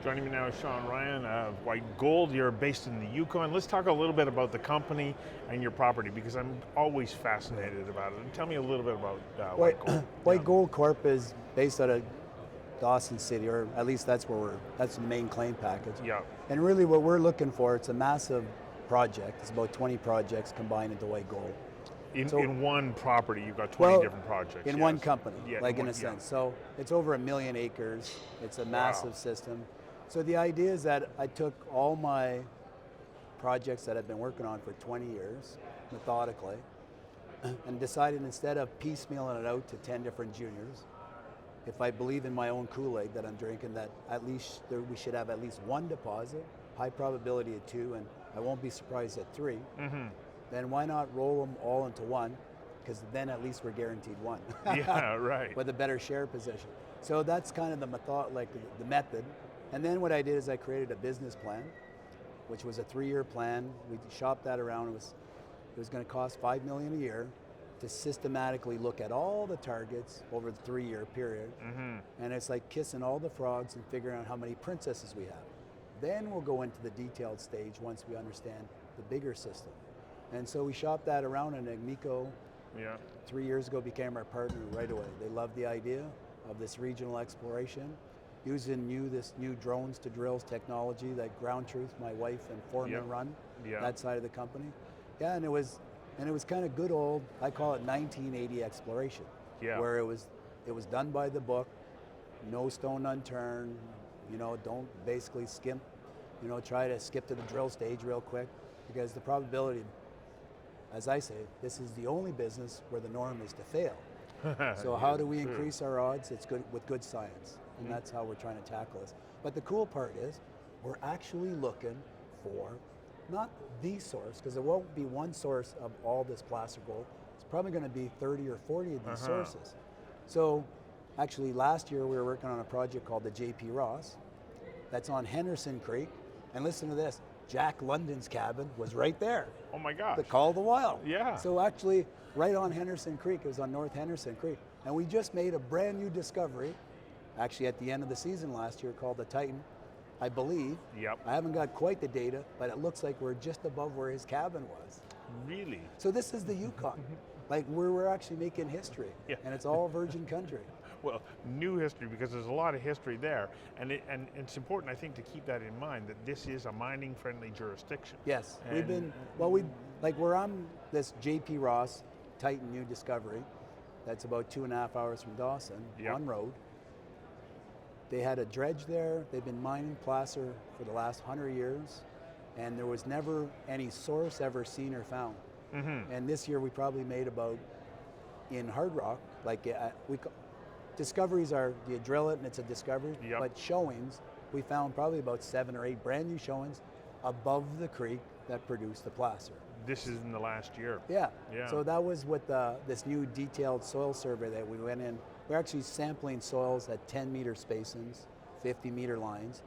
Joining me now is Shawn Ryan of White Gold. You're based in the Yukon. Let's talk a little bit about the company and your property because I'm always fascinated about it. And tell me a little bit about White Gold. White Gold Corp is based out of Dawson City, or at least that's the main claim package. Yeah. And really what we're looking for, it's a massive project. It's about 20 projects combined into White Gold. In one property, you've got 20 different projects. In one company, in a sense. So it's over 1 million acres. It's a massive system. So the idea is that I took all my projects that I've been working on for 20 years, methodically, and decided instead of piecemealing it out to 10 different juniors, if I believe in my own kool-aid that I'm drinking, that at least we should have at least one deposit, high probability of 2, and I won't be surprised at 3. Then why not roll them all into one? Because then at least we're guaranteed one. Yeah, right. With a better share position. So that's kind of the method. And then what I did is I created a business plan, which was a 3-year plan. We shopped that around. It was going to cost $5 million a year to systematically look at all the targets over the 3-year period. And it's like kissing all the frogs and figuring out how many princesses we have. Then we'll go into the detailed stage once we understand the bigger system. And so we shopped that around, and Agnico 3 years ago became our partner right away. They loved the idea of this regional exploration, using this new drones to drills technology that Ground Truth, my wife and foreman run, that side of the company. Yeah, and it was kind of good old, I call it 1980 exploration, where it was done by the book, no stone unturned, don't basically skimp, try to skip to the drill stage real quick, because the probability, as I say, this is the only business where the norm is to fail. So how do we increase our odds? It's good with good science, and that's how we're trying to tackle this. But the cool part is we're actually looking for not the source, because there won't be one source of all this placer gold. It's probably going to be 30 or 40 of these sources. So actually last year we were working on a project called the JP Ross that's on Henderson Creek, and listen to this, Jack London's cabin was right there. Oh my gosh. The Call of the Wild. Yeah. So actually, right on Henderson Creek, it was on North Henderson Creek. And we just made a brand new discovery, actually at the end of the season last year, called the Titan, I believe. Yep. I haven't got quite the data, but it looks like we're just above where his cabin was. Really? So this is the Yukon. Like we're actually making history, and it's all virgin country. Well, new history, because there's a lot of history there, and it's important, I think, to keep that in mind, that this is a mining-friendly jurisdiction. Yes, we're on this JP Ross Titan new discovery. That's about 2.5 hours from Dawson on road. They had a dredge there. They've been mining placer for the last 100 years, and there was never any source ever seen or found. And this year we probably made about, in hard rock, discoveries are, you drill it and it's a discovery, but showings, we found probably about 7 or 8 brand new showings above the creek that produced the placer. This is in the last year. Yeah. So that was with this new detailed soil survey that we went in. We're actually sampling soils at 10-meter spacings, 50-meter lines,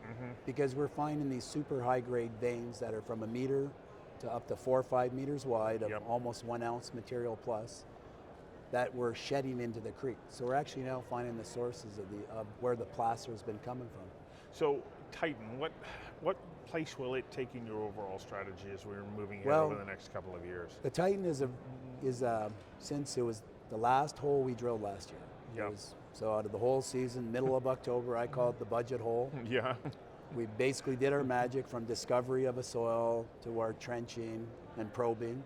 because we're finding these super high-grade veins that are from 1 meter to up to 4 or 5 meters wide of almost 1 ounce material plus that we're shedding into the creek. So we're actually now finding the sources of where the placer has been coming from. So Titan, what place will it take in your overall strategy as we're moving ahead over the next couple of years? The Titan is since it was the last hole we drilled last year. So out of the whole season, middle of October, I call it the budget hole. We basically did our magic from discovery of a soil to our trenching and probing.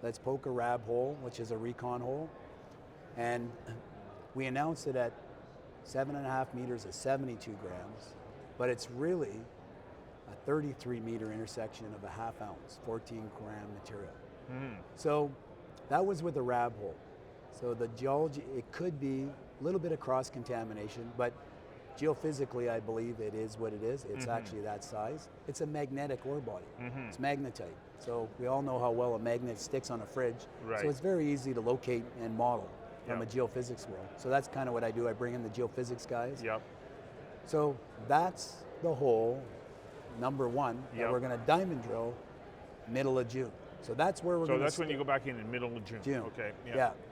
Let's poke a rab hole, which is a recon hole. And we announced it at 7.5 meters at 72 grams, but it's really a 33-meter intersection of a half ounce, 14-gram material. So that was with a rab hole. So the geology, it could be a little bit of cross-contamination, but geophysically, I believe it is what it is. It's actually that size. It's a magnetic ore body. It's magnetite. So we all know how well a magnet sticks on a fridge. So it's very easy to locate and model from a geophysics world. So that's kind of what I do. I bring in the geophysics guys. So that's the hole, number 1, that we're going to diamond drill middle of June. So that's where we're going to. So that's when you go back in the middle of June. Okay.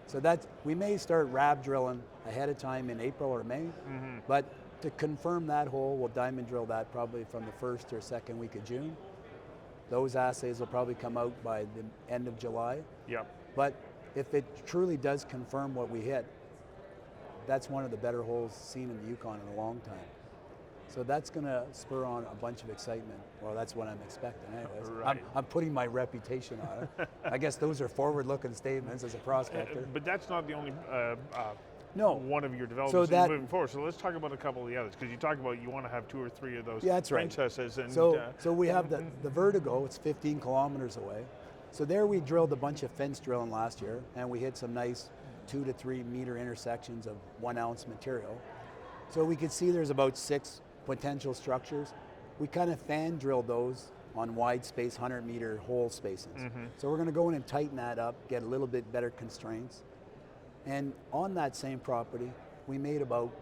So we may start rab drilling ahead of time in April or May, but to confirm that hole, we'll diamond drill that probably from the first or second week of June. Those assays will probably come out by the end of July. Yep. But if it truly does confirm what we hit, that's one of the better holes seen in the Yukon in a long time. So that's going to spur on a bunch of excitement. Well, that's what I'm expecting anyways. Right. I'm putting my reputation on it. I guess those are forward-looking statements as a prospector. But that's not the only No. one of your So developments that- moving forward. So let's talk about a couple of the others, because you talked about you want to have 2 or 3 of those Yeah, that's right. princesses. And, So we have the Vertigo, it's 15 kilometers away. So there we drilled a bunch of fence drilling last year, and we hit some nice 2 to 3 meter intersections of 1 ounce material. So we could see there's about 6 potential structures. We kind of fan drilled those on wide space 100 meter hole spacings. So we're going to go in and tighten that up, get a little bit better constraints. And on that same property, we made about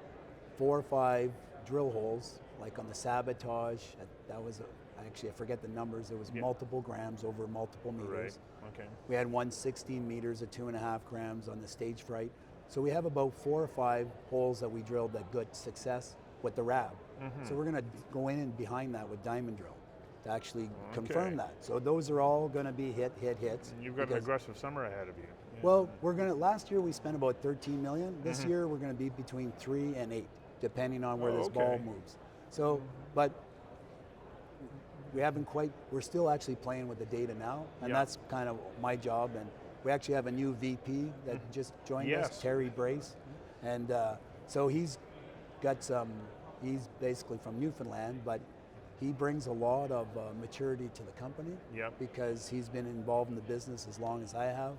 4 or 5 drill holes, like on the Sabotage. That was, actually I forget the numbers, it was multiple grams over multiple meters. Right, okay. We had 116 meters at 2.5 grams on the Stage Fright. So we have about 4 or 5 holes that we drilled that got success with the RAB. So we're going to go in and behind that with diamond drill to actually confirm that. So those are all going to be hits. And you've got an aggressive summer ahead of you. Yeah. Well, last year we spent about 13 million. This year we're going to be between 3 and 8, depending on where this ball moves. So, but we haven't quite, we're still actually playing with the data now, and that's kind of my job. And we actually have a new VP that just joined us, Terry Brace. And so he's got he's basically from Newfoundland, but he brings a lot of maturity to the company because he's been involved in the business as long as I have,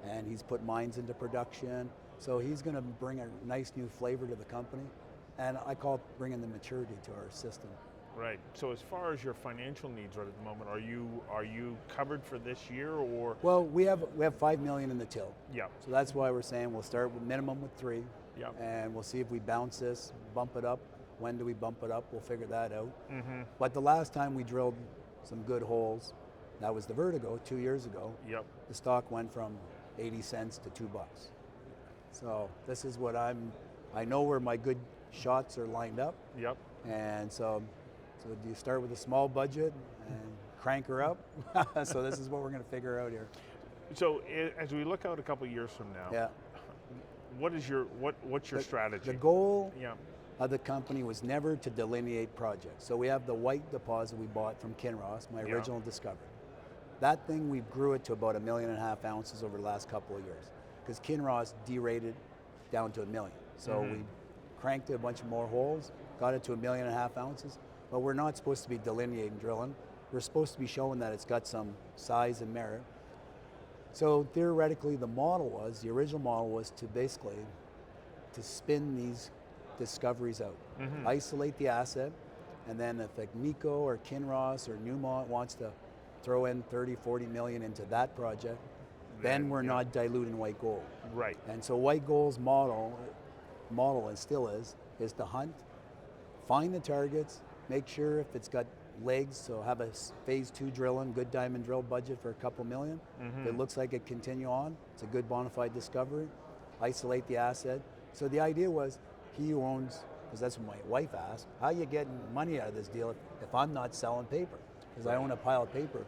and he's put mines into production. So he's going to bring a nice new flavor to the company, and I call it bringing the maturity to our system. Right. So as far as your financial needs right at the moment, are you covered for this year, or? Well, we have 5 million in the till. Yeah. So that's why we're saying we'll start with minimum with 3. Yeah. And we'll see if we bounce this, bump it up. When do we bump it up? We'll figure that out. But the last time we drilled some good holes, that was the Vertigo 2 years ago. Yep. The stock went from 80 cents to $2. So this is what I know where my good shots are lined up. Yep. And so do you start with a small budget and crank her up? So this is what we're going to figure out here. So as we look out a couple of years from now, what's your strategy? The goal of the company was never to delineate projects. So we have the White deposit we bought from Kinross, my original discovery. That thing, we grew it to about 1.5 million ounces over the last couple of years, because Kinross derated down to 1 million. So we cranked a bunch of more holes, got it to 1.5 million ounces, but we're not supposed to be delineating drilling. We're supposed to be showing that it's got some size and merit. So theoretically, the original model was to basically to spin these discoveries out, isolate the asset, and then if like Nico or Kinross or Newmont wants to throw in 30, 40 million into that project, then we're not diluting White Gold. Right. And so White Gold's model and still is to hunt, find the targets, make sure if it's got legs, so have a phase 2 drilling, good diamond drill budget for a couple million. If it looks like it continue on, it's a good bona fide discovery, isolate the asset. So the idea was he who owns, because that's what my wife asked, how are you getting money out of this deal if I'm not selling paper? Because I own a pile of paper.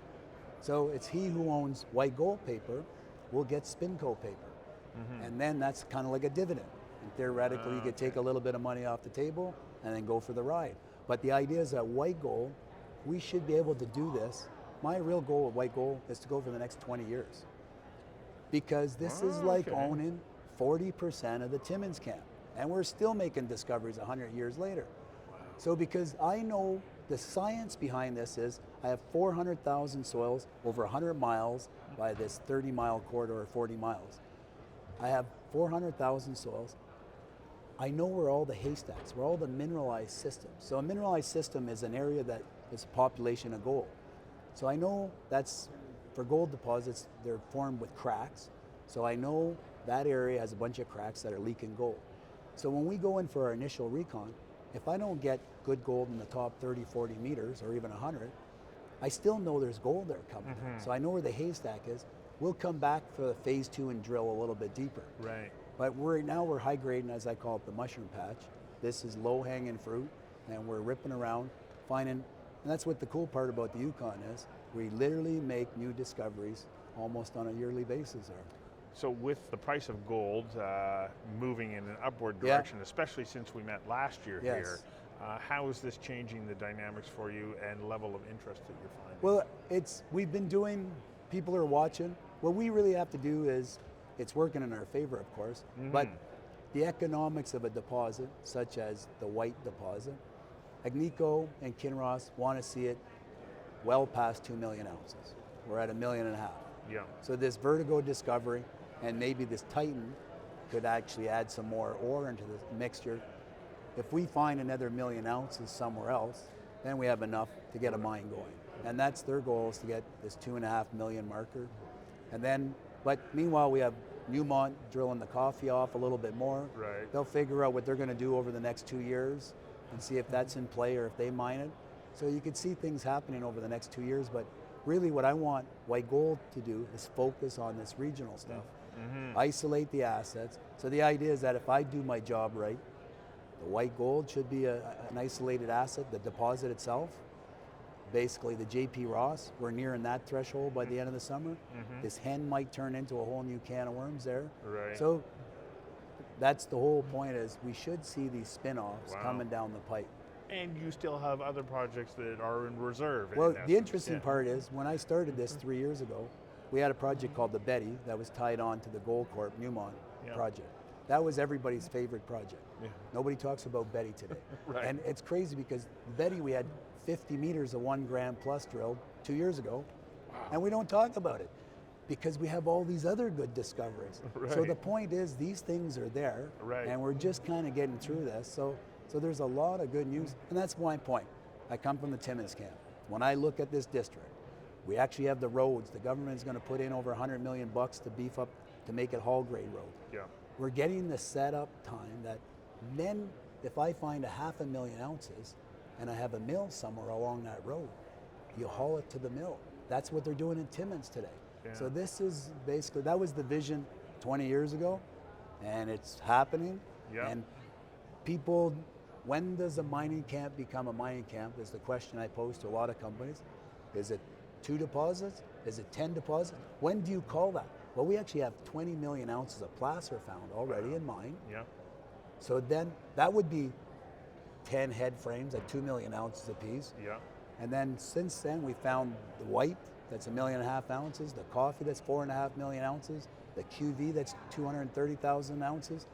So it's he who owns White Gold paper will get Spinco paper. And then that's kind of like a dividend. And theoretically, you could take a little bit of money off the table and then go for the ride. But the idea is that White Gold, we should be able to do this. My real goal with White Gold is to go for the next 20 years. Because this is like owning 40% of the Timmins camp. And we're still making discoveries 100 years later. So because I know the science behind this is, I have 400,000 soils over 100 miles by this 30-mile corridor or 40 miles. I have 400,000 soils. I know where all the haystacks, where all the mineralized systems. So a mineralized system is an area that is a population of gold. So I know that's, for gold deposits, they're formed with cracks. So I know that area has a bunch of cracks that are leaking gold. So when we go in for our initial recon, if I don't get good gold in the top 30, 40 meters, or even 100, I still know there's gold there coming. So I know where the haystack is. We'll come back for the phase 2 and drill a little bit deeper. Right. But we're high grading, as I call it, the mushroom patch. this is low-hanging fruit, and we're ripping around, finding, and that's what the cool part about the Yukon is. We literally make new discoveries almost on a yearly basis. So with the price of gold moving in an upward direction, especially since we met last year here, how is this changing the dynamics for you and level of interest that you're finding? Well, we've been doing, people are watching. What we really have to do is, it's working in our favor, of course, but the economics of a deposit, such as the White deposit, Agnico and Kinross want to see it well past 2 million ounces. We're at 1.5 million. Yeah. So this Vertigo discovery, and maybe this Titan could actually add some more ore into the mixture. If we find another 1 million ounces somewhere else, then we have enough to get a mine going. And that's their goal, is to get this 2.5 million marker. And then, but meanwhile we have Newmont drilling the coffee off a little bit more. Right. They'll figure out what they're going to do over the next 2 years and see if that's in play or if they mine it. So you could see things happening over the next 2 years, but really what I want White Gold to do is focus on this regional stuff. Isolate the assets. So the idea is that if I do my job right, the White Gold should be an isolated asset, the deposit itself. Basically the JP Ross, we're nearing that threshold by the end of the summer. This hen might turn into a whole new can of worms there. Right. So that's the whole point, is we should see these spin-offs coming down the pipe. And you still have other projects that are in reserve. Well, the interesting part is, when I started this 3 years ago, we had a project called the Betty that was tied on to the Gold Corp Newmont project. That was everybody's favorite project. Nobody talks about Betty today. And it's crazy because Betty, we had 50 meters of 1 gram plus drilled 2 years ago, and we don't talk about it because we have all these other good discoveries. So the point is, these things are there, and we're just kind of getting through this. So there's a lot of good news, and that's my point. I come from the Timmins camp. When I look at this district, we actually have the roads. The government is going to put in over $100 million to beef up, to make it haul grade road. We're getting the setup time that then, if I find 500,000 ounces and I have a mill somewhere along that road, you haul it to the mill. That's what they're doing in Timmins today. So this is basically, that was the vision 20 years ago, and it's happening. And people, when does a mining camp become a mining camp, is the question I pose to a lot of companies. Is it 2 deposits? Is it 10 deposits? When do you call that? Well, we actually have 20 million ounces of placer found already in mine. So then that would be 10 head frames at 2 million ounces apiece. And then since then we found the White, that's 1.5 million ounces, the coffee, that's 4.5 million ounces, the QV, that's 230,000 ounces.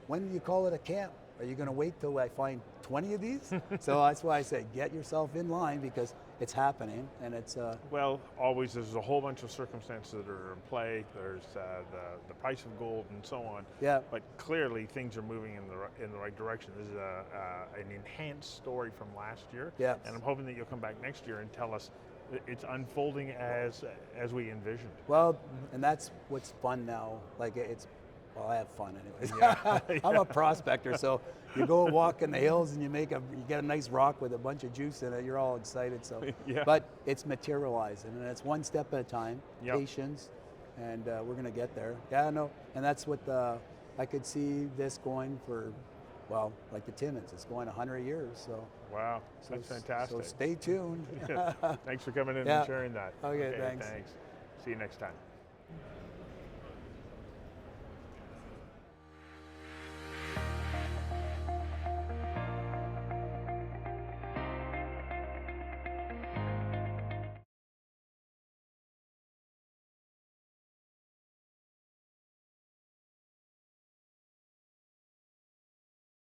When do you call it a camp? Are you going to wait till I find 20 of these? So that's why I say get yourself in line, because it's happening, and it's... Well, always there's a whole bunch of circumstances that are in play. There's the price of gold and so on. But clearly things are moving in the right direction. This is an enhanced story from last year. And I'm hoping that you'll come back next year and tell us it's unfolding as we envisioned. Well, and that's what's fun now. Like, it's... Well, I have fun anyways. I'm a prospector, so you go walk in the hills and you get a nice rock with a bunch of juice in it. You're all excited. So, but it's materializing, and it's one step at a time. Patience, and we're going to get there. And that's what I could see this going for. Well, like the Timmins, it's going 100 years. So wow, that's fantastic. So stay tuned. Thanks for coming in and sharing that. Okay, thanks. See you next time.